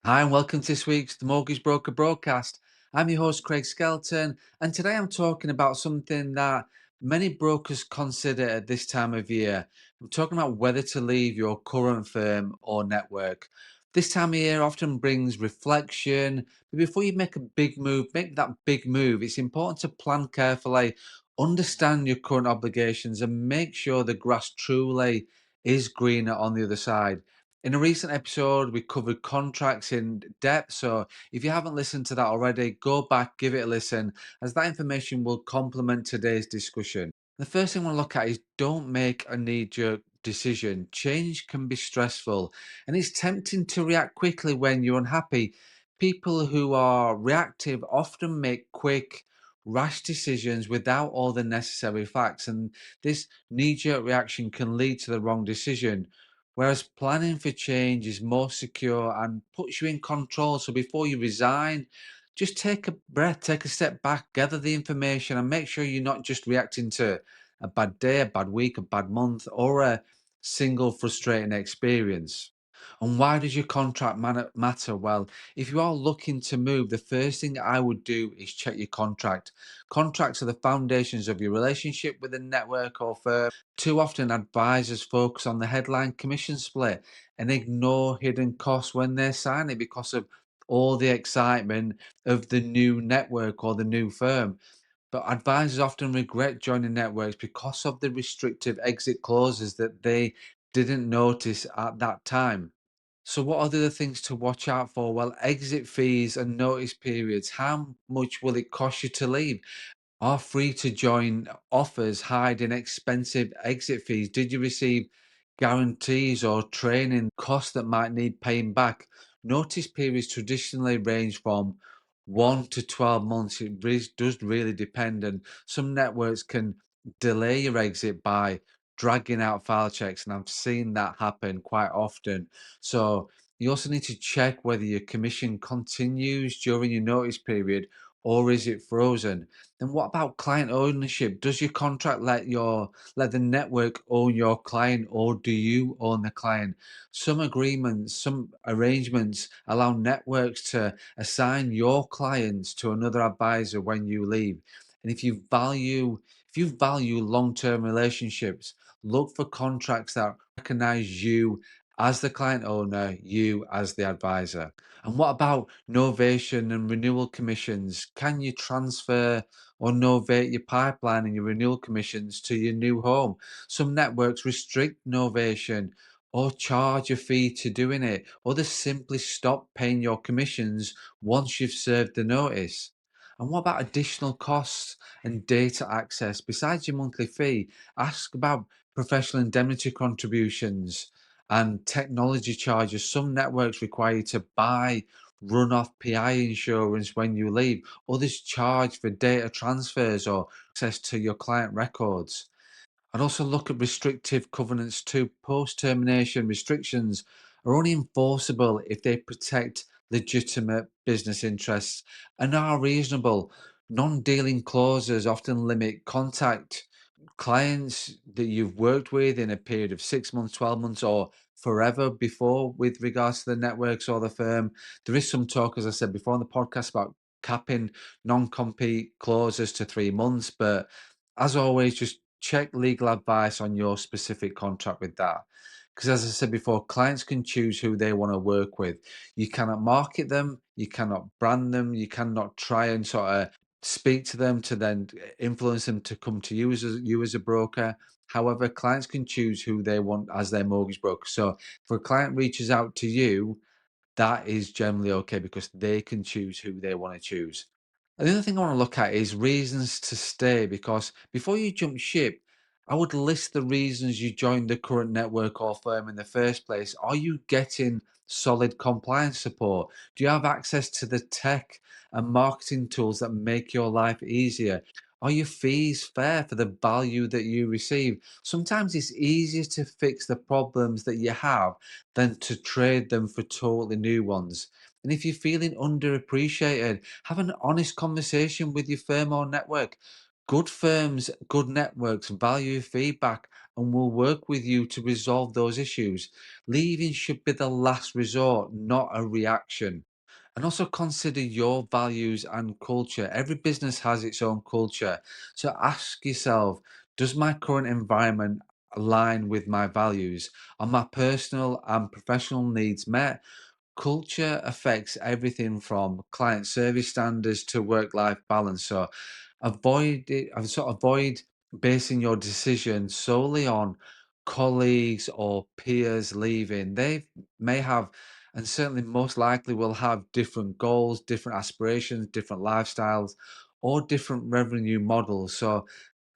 Hi, and welcome to this week's The Mortgage Broker Broadcast. I'm your host, Craig Skelton, and today I'm talking about something that many brokers consider at this time of year. I'm talking about whether to leave your current firm or network. This time of year often brings reflection, but before you make that big move, it's important to plan carefully, understand your current obligations, and make sure the grass truly is greener on the other side. In a recent episode, we covered contracts in depth. So if you haven't listened to that already, go back, give it a listen, as that information will complement today's discussion. The first thing I want to look at is don't make a knee jerk decision. Change can be stressful and it's tempting to react quickly when you're unhappy. People who are reactive often make quick, rash decisions without all the necessary facts, and this knee jerk reaction can lead to the wrong decision. Whereas planning for change is more secure and puts you in control. So before you resign, just take a breath, take a step back, gather the information, and make sure you're not just reacting to a bad day, a bad week, a bad month, or a single frustrating experience. And why does your contract matter? Well, if you are looking to move, the first thing I would do is check your contract. Contracts are the foundations of your relationship with a network or firm. Too often, advisors focus on the headline commission split and ignore hidden costs when they sign it because of all the excitement of the new network or the new firm. But advisors often regret joining networks because of the restrictive exit clauses that they didn't notice at that time. So, what are the other things to watch out for? Well, exit fees and notice periods. How much will it cost you to leave? Are free to join offers hide inexpensive exit fees? Did you receive guarantees or training costs that might need paying back? Notice periods traditionally range from 1 to 12 months. Does really depend, and some networks can delay your exit by dragging out file checks, and I've seen that happen quite often. So you also need to check whether your commission continues during your notice period or is it frozen. Then what about client ownership? Does your contract let the network own your client or do you own the client? Some agreements, some arrangements allow networks to assign your clients to another advisor when you leave. And if you value long-term relationships, look for contracts that recognize you as the client owner, you as the advisor. And what about novation and renewal commissions? Can you transfer or novate your pipeline and your renewal commissions to your new home? Some networks restrict novation or charge a fee to doing it. Others simply stop paying your commissions once you've served the notice. And what about additional costs and data access? Besides your monthly fee, ask about professional indemnity contributions and technology charges. Some networks require you to buy run-off PI insurance when you leave. Others charge for data transfers or access to your client records. I'd also look at restrictive covenants too. Post-termination restrictions are only enforceable if they protect legitimate business interests and are reasonable. Non-dealing clauses often limit contact clients that you've worked with in a period of 6 months, 12 months, or forever before with regards to the networks or the firm. There is some talk, as I said before on the podcast, about capping non-compete clauses to 3 months. But as always, just check legal advice on your specific contract with that. Because as I said before, clients can choose who they want to work with. You cannot market them, you cannot brand them, you cannot try and sort of speak to them to then influence them to come to you as a broker. However, clients can choose who they want as their mortgage broker. So if a client reaches out to you, that is generally okay because they can choose who they want to choose. And the other thing I want to look at is reasons to stay, because before you jump ship, I would list the reasons you joined the current network or firm in the first place. Are you getting solid compliance support? Do you have access to the tech and marketing tools that make your life easier? Are your fees fair for the value that you receive? Sometimes it's easier to fix the problems that you have than to trade them for totally new ones. And if you're feeling underappreciated, have an honest conversation with your firm or network. Good firms, good networks value feedback and will work with you to resolve those issues. Leaving should be the last resort, not a reaction. And also consider your values and culture. Every business has its own culture. So ask yourself, does my current environment align with my values? Are my personal and professional needs met? Culture affects everything from client service standards to work-life balance. So avoid basing your decision solely on colleagues or peers leaving. They may have, and certainly most likely will have different goals, different aspirations, different lifestyles, or different revenue models. So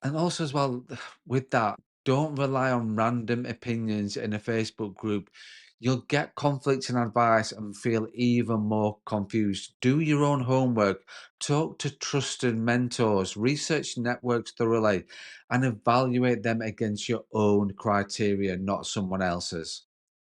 and also as well, with that, don't rely on random opinions in a Facebook group. You'll get conflicts in advice and feel even more confused. Do your own homework, talk to trusted mentors, research networks thoroughly, and evaluate them against your own criteria, not someone else's.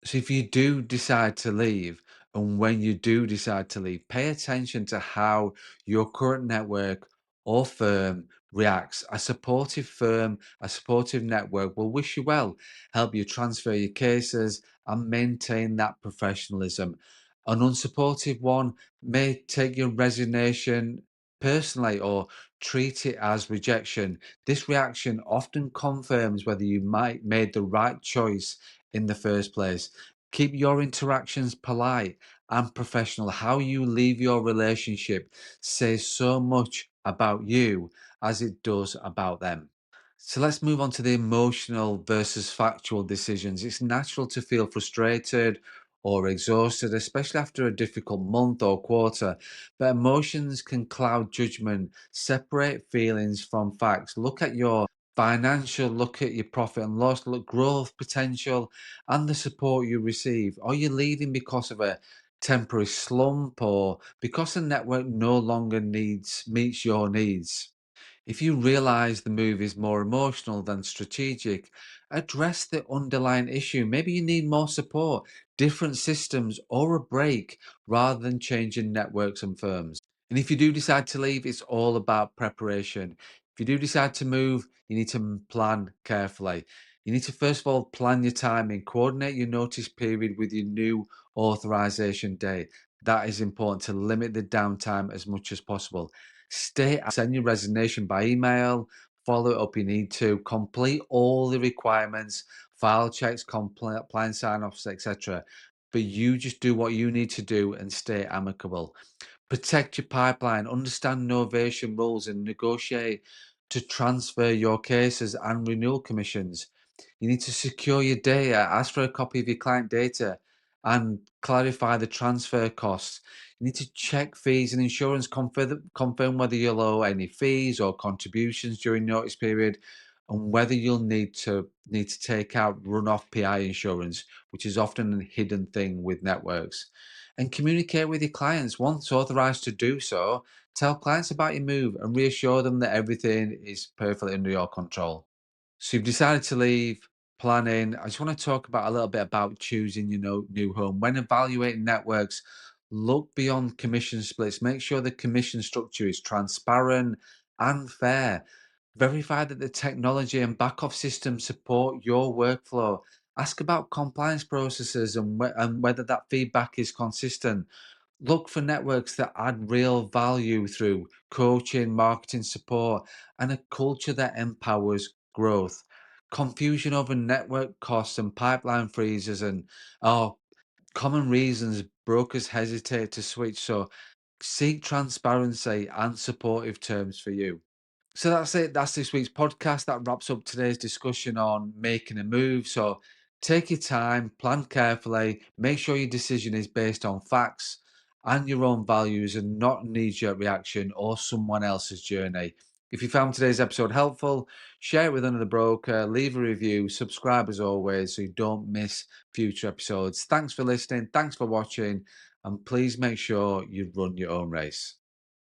So if you do decide to leave, and when you do decide to leave, pay attention to how your current network or firm reacts. A supportive firm, a supportive network will wish you well, help you transfer your cases, and maintain that professionalism. An unsupportive one may take your resignation personally or treat it as rejection. This reaction often confirms whether you might made the right choice in the first place. Keep your interactions polite and professional. How you leave your relationship says so much about you as it does about them. So let's move on to the emotional versus factual decisions. It's natural to feel frustrated or exhausted, especially after a difficult month or quarter. But emotions can cloud judgment, separate feelings from facts. Look at your financial, look at your profit and loss, look growth potential and the support you receive. Are you leaving because of a temporary slump or because the network no longer meets your needs? If you realize the move is more emotional than strategic, address the underlying issue. Maybe you need more support, different systems, or a break rather than changing networks and firms. And if you do decide to leave, it's all about preparation. If you do decide to move, you need to plan carefully. You need to first of all plan your timing, coordinate your notice period with your new authorization date. That is important to limit the downtime as much as possible. Send your resignation by email, follow it up you need to, complete all the requirements, file checks, compliance sign-offs, etc. But you just do what you need to do and stay amicable. Protect your pipeline, understand novation rules, and negotiate to transfer your cases and renewal commissions. You need to secure your data, ask for a copy of your client data, and clarify the transfer costs. You need to check fees and insurance, confirm whether you'll owe any fees or contributions during notice period, and whether you'll need to take out runoff PI insurance, which is often a hidden thing with networks. And communicate with your clients once authorized to do so. Tell clients about your move and reassure them that everything is perfectly under your control. So you've decided to leave, planning. I just want to talk about a little bit about choosing your new home. When evaluating networks, look beyond commission splits. Make sure the commission structure is transparent and fair. Verify that the technology and back office systems support your workflow. Ask about compliance processes and whether that feedback is consistent. Look for networks that add real value through coaching, marketing support, and a culture that empowers growth. Confusion over network costs and pipeline freezes and are common reasons brokers hesitate to switch. So seek transparency and supportive terms for you. So that's it. That's this week's podcast. That wraps up today's discussion on making a move. So take your time, plan carefully, make sure your decision is based on facts and your own values and not knee-jerk reaction or someone else's journey. If you found today's episode helpful, share it with another broker, leave a review, subscribe as always so you don't miss future episodes. Thanks for listening, thanks for watching, and please make sure you run your own race.